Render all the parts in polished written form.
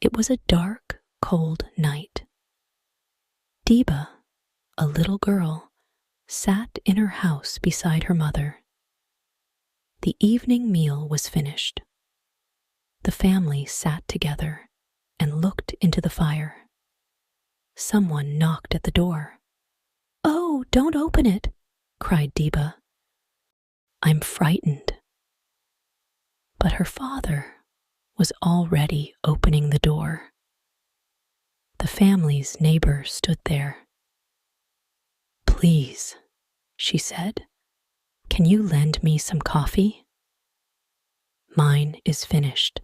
It was a dark, cold night. Deeba, a little girl, sat in her house beside her mother. The evening meal was finished. The family sat together and looked into the fire. Someone knocked at the door. "Oh, don't open it," cried Deeba. "I'm frightened." But her father was already opening the door. The family's neighbor stood there. "Please," she said, "can you lend me some coffee? Mine is finished.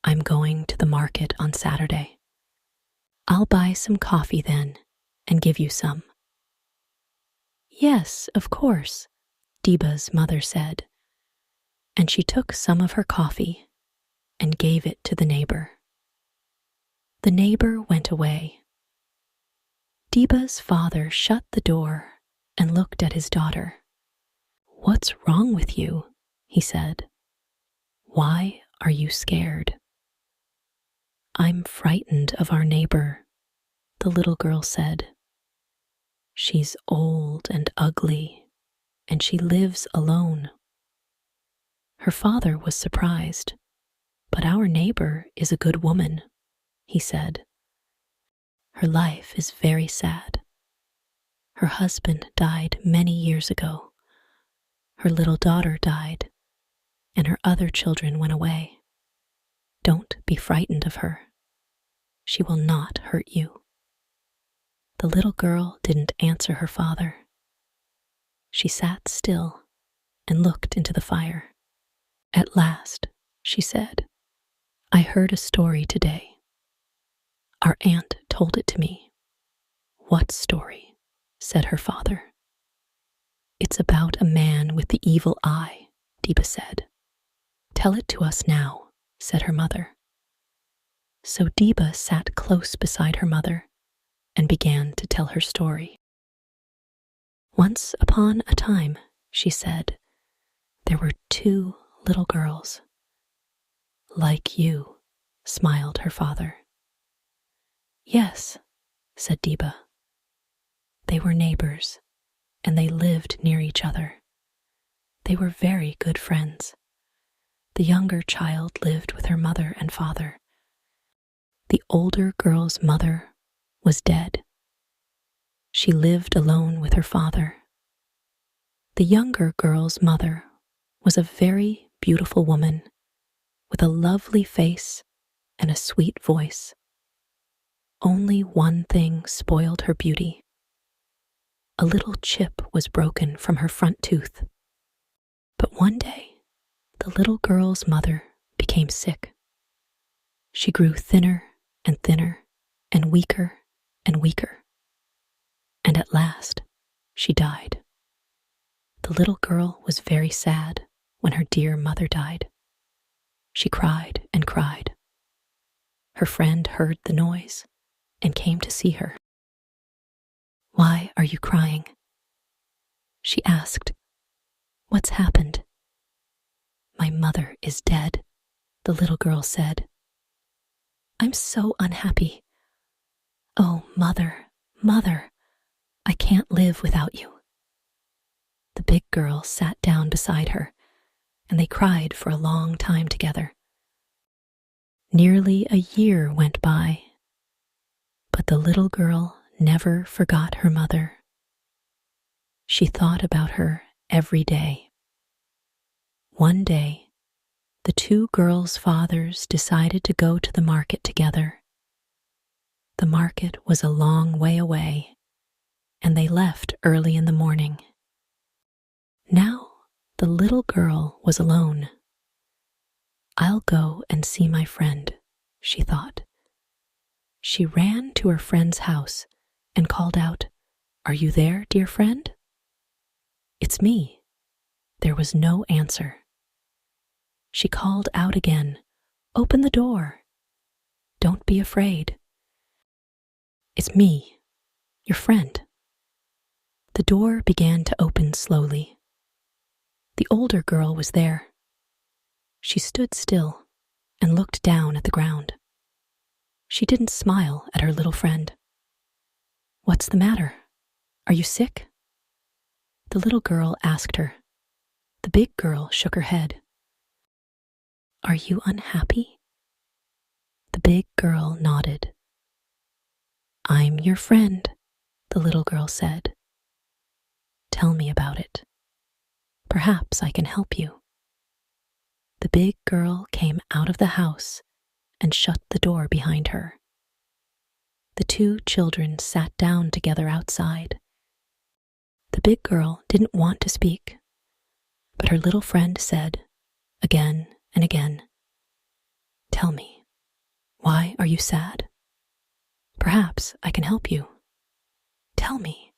I'm going to the market on Saturday. I'll buy some coffee then and give you some." "Yes, of course," Deeba's mother said, and she took some of her coffee and gave it to the neighbor. The neighbor went away. Deeba's father shut the door and looked at his daughter. "What's wrong with you?" he said. "Why are you scared?" "I'm frightened of our neighbor," the little girl said. "She's old and ugly, and she lives alone." Her father was surprised. "But our neighbor is a good woman," he said. "Her life is very sad. Her husband died many years ago. Her little daughter died, and her other children went away. Don't be frightened of her. She will not hurt you." The little girl didn't answer her father. She sat still and looked into the fire. At last, she said, "I heard a story today. Our aunt told it to me." "What story?" said her father. "It's about a man with the evil eye," Deeba said. "Tell it to us now," said her mother. So Deeba sat close beside her mother and began to tell her story. "Once upon a time," she said, "there were 2 little girls." "Like you," smiled her father. "Yes," said Deeba. "They were neighbors, and they lived near each other. They were very good friends. The younger child lived with her mother and father. The older girl's mother was dead. She lived alone with her father. The younger girl's mother was a very beautiful woman with a lovely face and a sweet voice. Only one thing spoiled her beauty. A little chip was broken from her front tooth. But one day, the little girl's mother became sick. She grew thinner and thinner and weaker and weaker. And at last, she died. The little girl was very sad when her dear mother died. She cried and cried. Her friend heard the noise and came to see her. "Why are you crying?" she asked. "What's happened?" "My mother is dead," the little girl said. "I'm so unhappy. Oh, mother, mother, I can't live without you." The big girl sat down beside her, and they cried for a long time together. Nearly a year went by, but the little girl never forgot her mother. She thought about her every day. One day, the 2 girls' fathers decided to go to the market together. The market was a long way away, and they left early in the morning. Now the little girl was alone. "I'll go and see my friend," she thought. She ran to her friend's house and called out, "Are you there, dear friend?" "It's me." There was no answer. She called out again, "Open the door. Don't be afraid. It's me, your friend." The door began to open slowly. The older girl was there. She stood still and looked down at the ground. She didn't smile at her little friend. "What's the matter? Are you sick?" the little girl asked her. The big girl shook her head. "Are you unhappy?" The big girl nodded. "I'm your friend," the little girl said. "Tell me about it. Perhaps I can help you." The big girl came out of the house and shut the door behind her. The two children sat down together outside. The big girl didn't want to speak, but her little friend said, again and again, "Tell me, why are you sad? Perhaps I can help you. Tell me."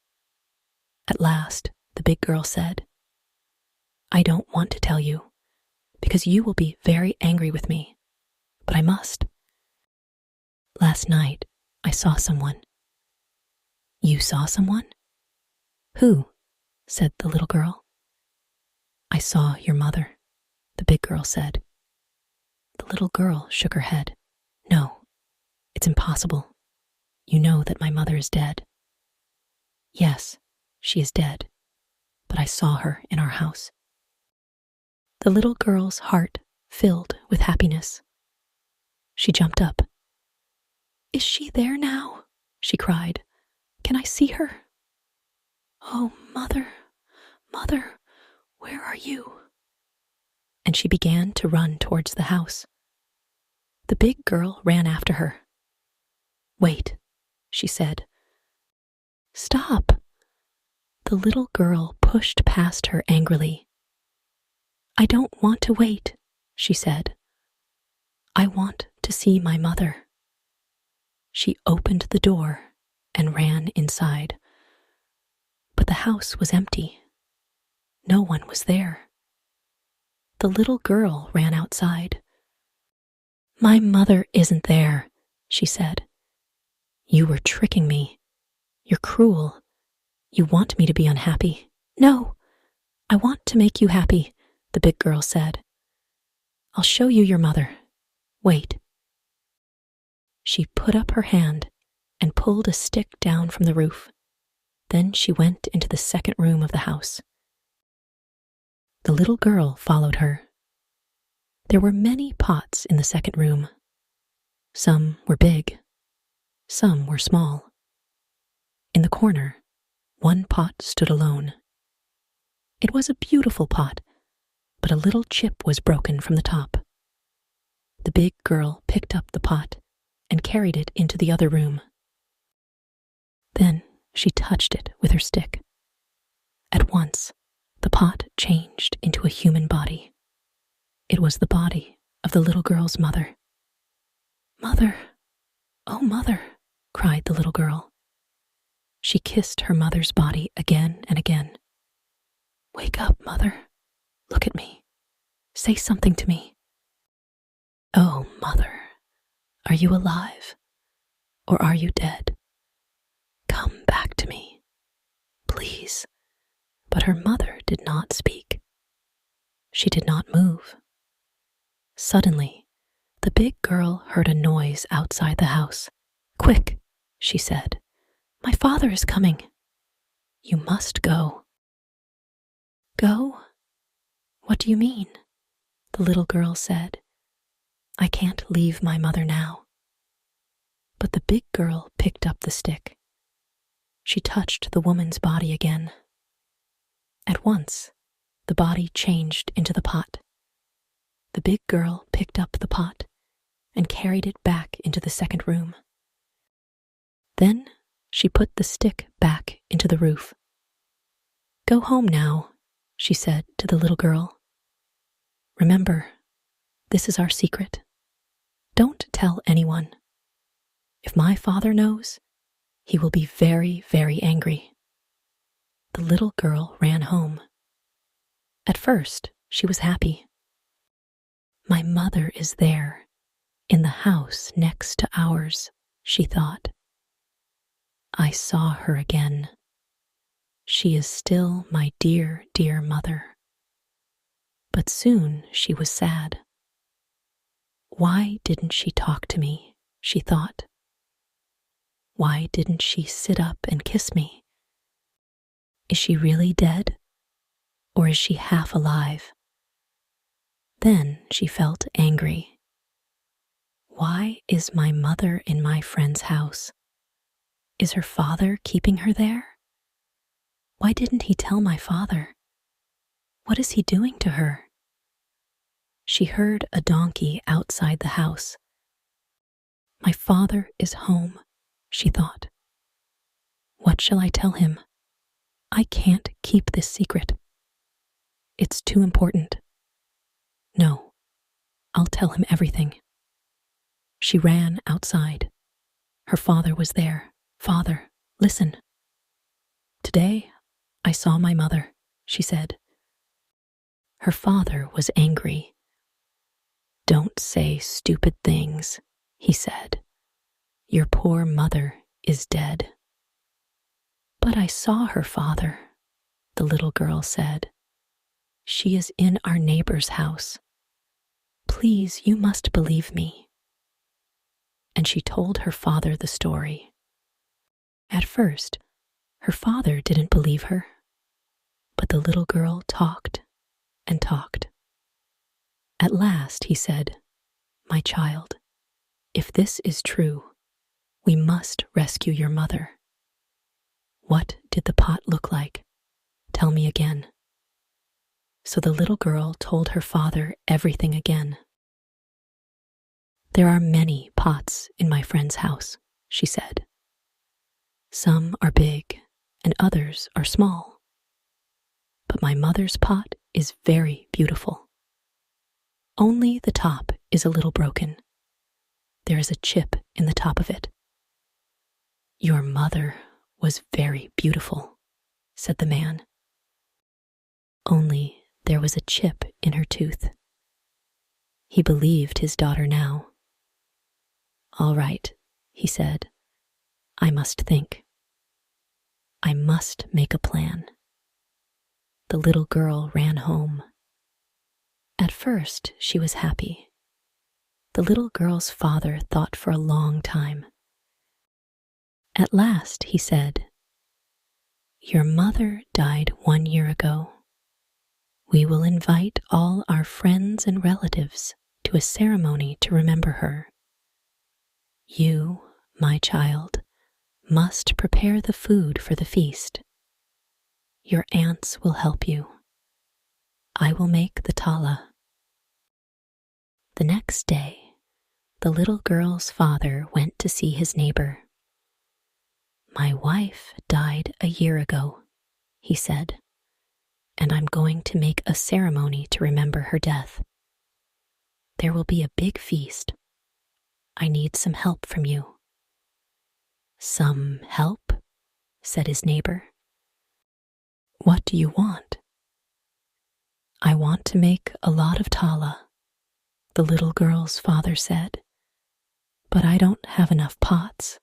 At last, the big girl said, "I don't want to tell you, because you will be very angry with me, but I must. Last night, I saw someone." "You saw someone? Who?" said the little girl. "I saw your mother," the big girl said. The little girl shook her head. "No, it's impossible. You know that my mother is dead." "Yes, she is dead, but I saw her in our house." The little girl's heart filled with happiness. She jumped up. "Is she there now?" she cried. "Can I see her?" "Oh, mother, mother, where are you?" And she began to run towards the house. The big girl ran after her. "Wait," she said. "Stop." The little girl pushed past her angrily. "I don't want to wait," she said. "I want to see my mother." She opened the door and ran inside. But the house was empty. No one was there. The little girl ran outside. "My mother isn't there," she said. "You were tricking me. You're cruel. You want me to be unhappy." "No, I want to make you happy," the big girl said. "I'll show you your mother. Wait." She put up her hand and pulled a stick down from the roof. Then she went into the second room of the house. The little girl followed her. There were many pots in the second room. Some were big, some were small. In the corner, one pot stood alone. It was a beautiful pot, but a little chip was broken from the top. The big girl picked up the pot and carried it into the other room. Then she touched it with her stick. At once, the pot changed into a human body. It was the body of the little girl's mother. "Mother, oh mother," cried the little girl. She kissed her mother's body again and again. "Wake up, mother. Look at me. Say something to me. Oh, mother, are you alive? Or are you dead? Come back to me, please." But her mother did not speak. She did not move. Suddenly, the big girl heard a noise outside the house. "Quick," she said. "My father is coming. You must go." "Go? What do you mean?" the little girl said. "I can't leave my mother now." But the big girl picked up the stick. She touched the woman's body again. At once, the body changed into the pot. The big girl picked up the pot and carried it back into the second room. Then she put the stick back into the roof. "Go home now," she said to the little girl. "Remember, this is our secret. Don't tell anyone. If my father knows, he will be very, very angry." The little girl ran home. At first, she was happy. "My mother is there, in the house next to ours," she thought. "I saw her again. She is still my dear, dear mother." But soon she was sad. "Why didn't she talk to me?" she thought. Why didn't she sit up and kiss me? Is she really dead? Or is she half alive? Then she felt angry. Why is my mother in my friend's house? Is her father keeping her there? Why didn't he tell my father? What is he doing to her? She heard a donkey outside the house. My father is home, she thought. What shall I tell him? I can't keep this secret. It's too important. No, I'll tell him everything. She ran outside. Her father was there. Father, listen. Today, I saw my mother, she said. Her father was angry. Don't say stupid things, he said. Your poor mother is dead. But I saw her, father, the little girl said. She is in our neighbor's house. Please, you must believe me. And she told her father the story. At first, her father didn't believe her, but the little girl talked and talked. At last he said, My child, if this is true, we must rescue your mother. What did the pot look like? Tell me again. So the little girl told her father everything again. There are many pots in my friend's house, she said. Some are big and others are small. But my mother's pot is very beautiful. Only the top is a little broken. There is a chip in the top of it. Your mother was very beautiful, said the man. Only there was a chip in her tooth. He believed his daughter now. All right, he said. I must think. I must make a plan. The little girl ran home. At first, she was happy. The little girl's father thought for a long time. At last, he said, Your mother died 1 year ago. We will invite all our friends and relatives to a ceremony to remember her. You, my child, must prepare the food for the feast. Your aunts will help you. I will make the tala. The next day, the little girl's father went to see his neighbor. My wife died a year ago, he said, and I'm going to make a ceremony to remember her death. There will be a big feast. I need some help from you. Some help? Said his neighbor. What do you want? I want to make a lot of tala, the little girl's father said, but I don't have enough pots.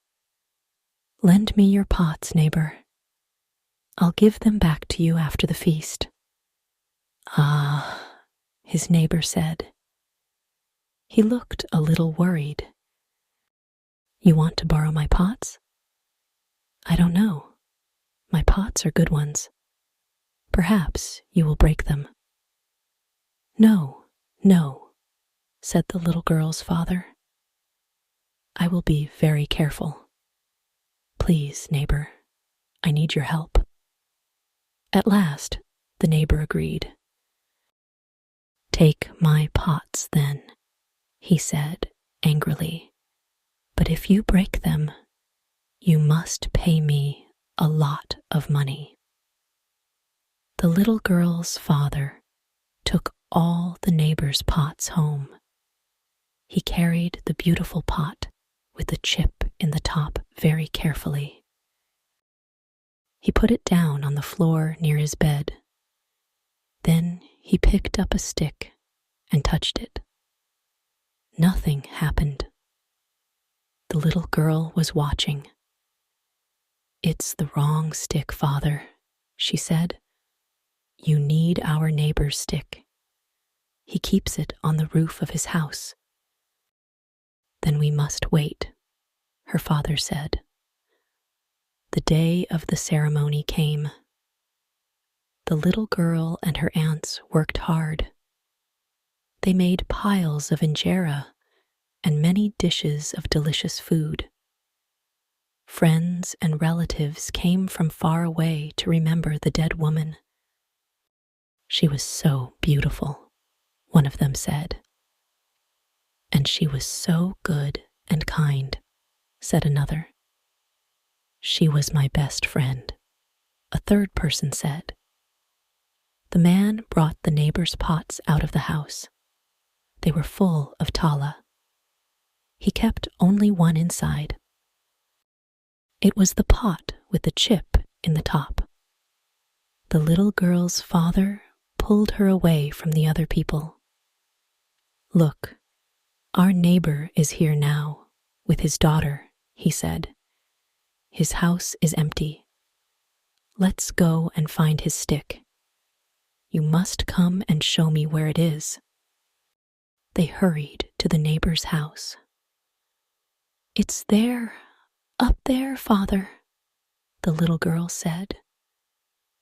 Lend me your pots, neighbor. I'll give them back to you after the feast. Ah, his neighbor said. He looked a little worried. You want to borrow my pots? I don't know. My pots are good ones. Perhaps you will break them. No, no, said the little girl's father. I will be very careful. Please, neighbor, I need your help. At last, the neighbor agreed. Take my pots, then, he said angrily. But if you break them, you must pay me a lot of money. The little girl's father took all the neighbors' pots home. He carried the beautiful pot with the chip in the top very carefully. He put it down on the floor near his bed. Then he picked up a stick and touched it. Nothing happened. The little girl was watching. It's the wrong stick, father, she said. You need our neighbor's stick. He keeps it on the roof of his house. Then we must wait, her father said. The day of the ceremony came. The little girl and her aunts worked hard. They made piles of injera and many dishes of delicious food. Friends and relatives came from far away to remember the dead woman. She was so beautiful, one of them said. And she was so good and kind, said another. She was my best friend, a third person said. The man brought the neighbor's pots out of the house. They were full of tala. He kept only one inside. It was the pot with the chip in the top. The little girl's father pulled her away from the other people. Look, our neighbor is here now with his daughter, he said. His house is empty. Let's go and find his stick. You must come and show me where it is. They hurried to the neighbor's house. It's there, up there, father, the little girl said,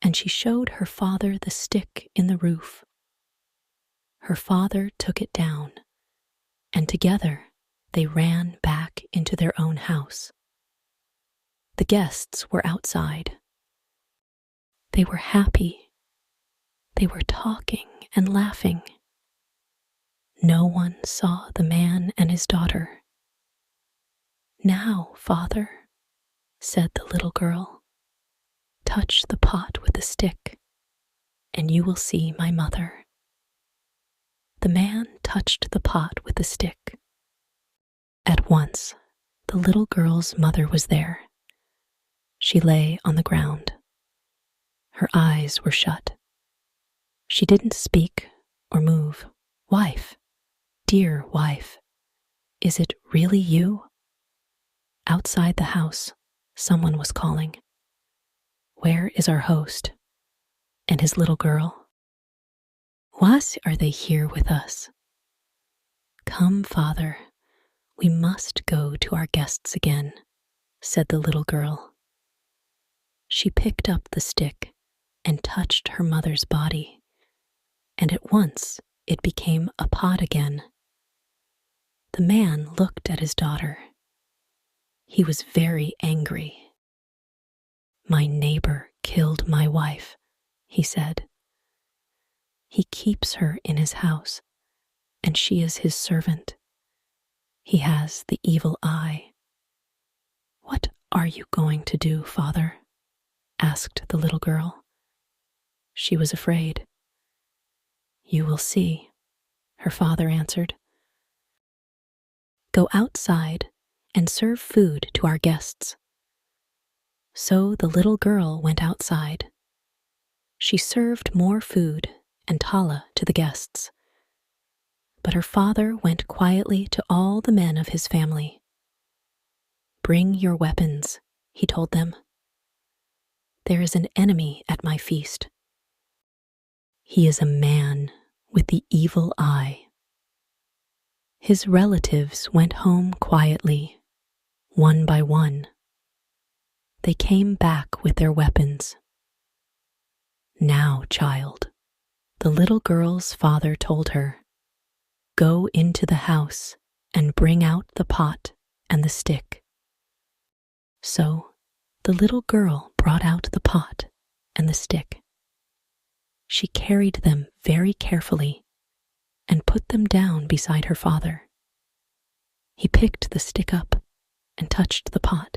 and she showed her father the stick in the roof. Her father took it down, and together they ran back into their own house. The guests were outside. They were happy. They were talking and laughing. No one saw the man and his daughter. Now, father, said the little girl, touch the pot with the stick, and you will see my mother. The man touched the pot with the stick. At once, the little girl's mother was there. She lay on the ground. Her eyes were shut. She didn't speak or move. Wife, dear wife, is it really you? Outside the house, someone was calling. Where is our host and his little girl? Why are they here with us? Come, father, we must go to our guests again, said the little girl. She picked up the stick and touched her mother's body, and at once it became a pot again. The man looked at his daughter. He was very angry. My neighbor killed my wife, he said. He keeps her in his house, and she is his servant. He has the evil eye. What are you going to do, father? Asked the little girl. She was afraid. You will see, her father answered. Go outside and serve food to our guests. So the little girl went outside. She served more food and tala to the guests. But her father went quietly to all the men of his family. Bring your weapons, he told them. There is an enemy at my feast. He is a man with the evil eye. His relatives went home quietly, one by one. They came back with their weapons. Now, child, the little girl's father told her, go into the house and bring out the pot and the stick. So the little girl brought out the pot and the stick. She carried them very carefully and put them down beside her father. He picked the stick up and touched the pot.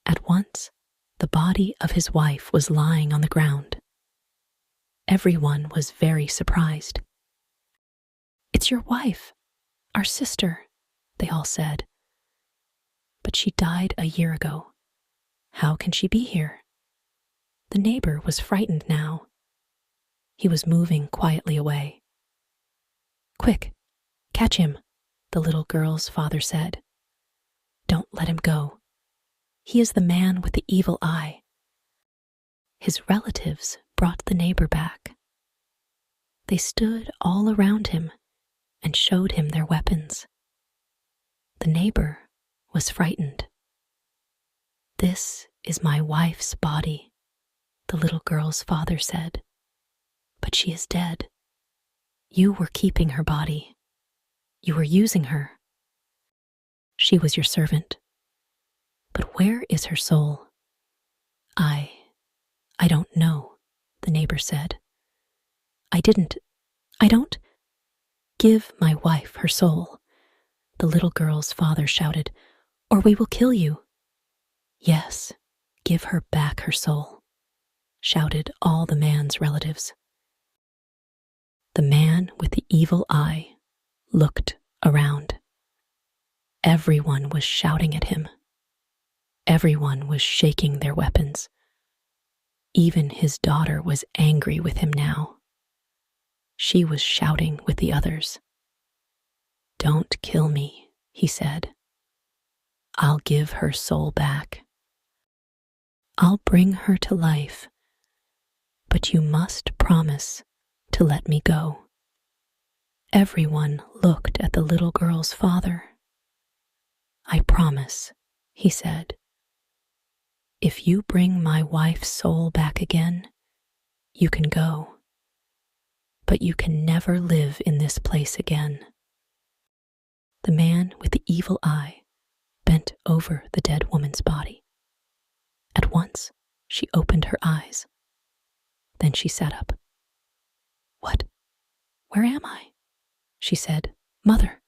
At once, the body of his wife was lying on the ground. Everyone was very surprised. It's your wife, our sister, they all said. But she died a year ago. How can she be here? The neighbor was frightened now. He was moving quietly away. Quick, catch him, the little girl's father said. Don't let him go. He is the man with the evil eye. His relatives brought the neighbor back. They stood all around him and showed him their weapons. The neighbor was frightened. This is my wife's body," the little girl's father said. "But she is dead. You were keeping her body. You were using her. She was your servant. But where is her soul?" I don't know," the neighbor said. I don't give my wife her soul," the little girl's father shouted, "or we will kill you." "Yes, give her back her soul," shouted all the man's relatives. The man with the evil eye looked around. Everyone was shouting at him. Everyone was shaking their weapons. Even his daughter was angry with him now. She was shouting with the others. "Don't kill me," he said. "I'll give her soul back. I'll bring her to life, but you must promise to let me go." Everyone looked at the little girl's father. "I promise," he said. "If you bring my wife's soul back again, you can go. But you can never live in this place again." The man with the evil eye bent over the dead woman's body. At once, she opened her eyes. Then she sat up. "What? Where am I?" she said. "Mother!"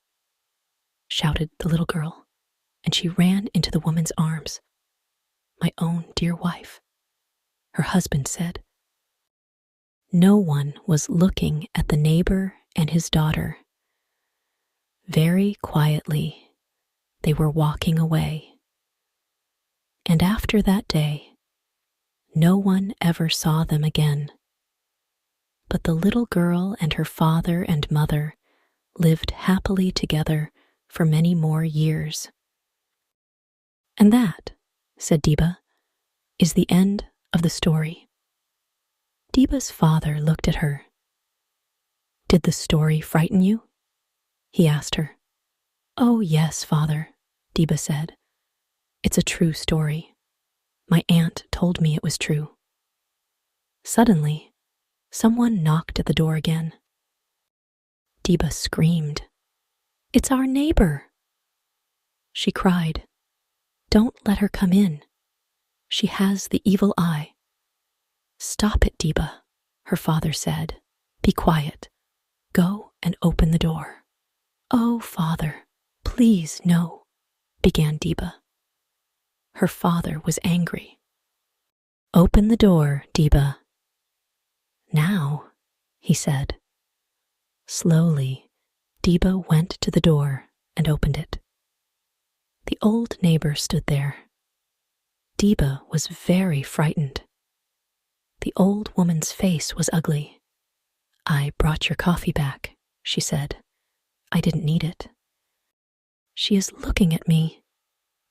shouted the little girl, and she ran into the woman's arms. "My own dear wife," her husband said. No one was looking at the neighbor and his daughter. Very quietly, they were walking away. And after that day, no one ever saw them again. But the little girl and her father and mother lived happily together for many more years. "And that," said Deeba, "is the end of the story." Deeba's father looked at her. "Did the story frighten you?" he asked her. "Oh, yes, father," Deeba said. "It's a true story. My aunt told me it was true." Suddenly, someone knocked at the door again. Deeba screamed. "It's our neighbor!" She cried. "Don't let her come in. She has the evil eye." "Stop it, Deeba," her father said. "Be quiet. Go and open the door." "Oh, father, please no," began Deeba. Her father was angry. "Open the door, Deeba." "Now," he said. Slowly, Deeba went to the door and opened it. The old neighbor stood there. Deeba was very frightened. The old woman's face was ugly. "I brought your coffee back," she said. "I didn't need it." "She is looking at me,"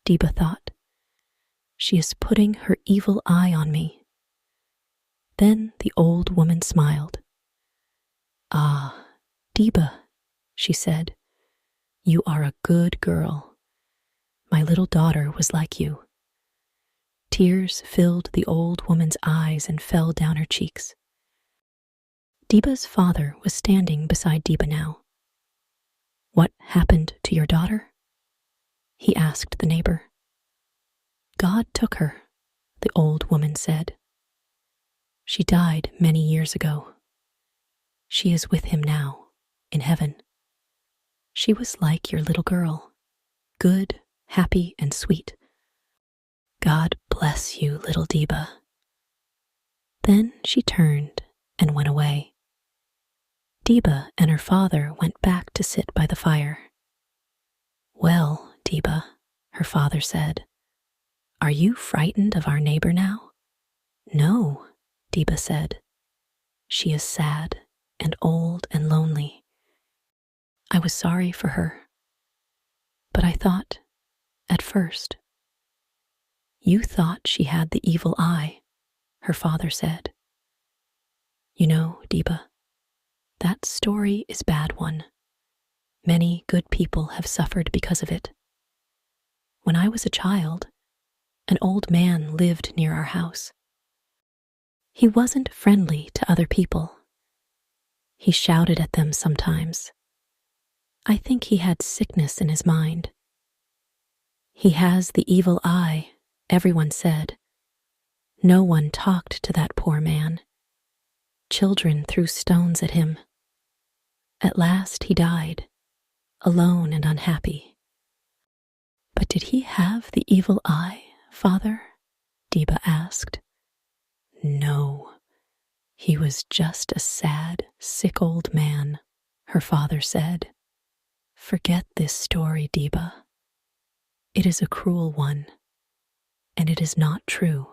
Deeba thought. "She is putting her evil eye on me." Then the old woman smiled. "Ah, Deeba," she said, "you are a good girl. My little daughter was like you." Tears filled the old woman's eyes and fell down her cheeks. Deeba's father was standing beside Deeba now. "What happened to your daughter?" he asked the neighbor. "God took her," the old woman said. "She died many years ago. She is with him now, in heaven. She was like your little girl, good, happy, and sweet. God bless you, little Deeba." Then she turned and went away. Deeba and her father went back to sit by the fire. "Well, Deeba," her father said, "are you frightened of our neighbor now?" "No," Deeba said. "She is sad and old and lonely. I was sorry for her. But I thought, at first—" "You thought she had the evil eye," her father said. "You know, Deeba, that story is a bad one. Many good people have suffered because of it. When I was a child, An old man lived near our house. He wasn't friendly to other people. He shouted at them sometimes. I think he had sickness in his mind. He has the evil eye, everyone said. No one talked to that poor man. Children threw stones at him. At last he died, alone and unhappy. But did he have the evil eye, Father? Deeba asked. No, he was just a sad, sick old man, her father said. Forget this story, Deeba. It is a cruel one, and it is not true.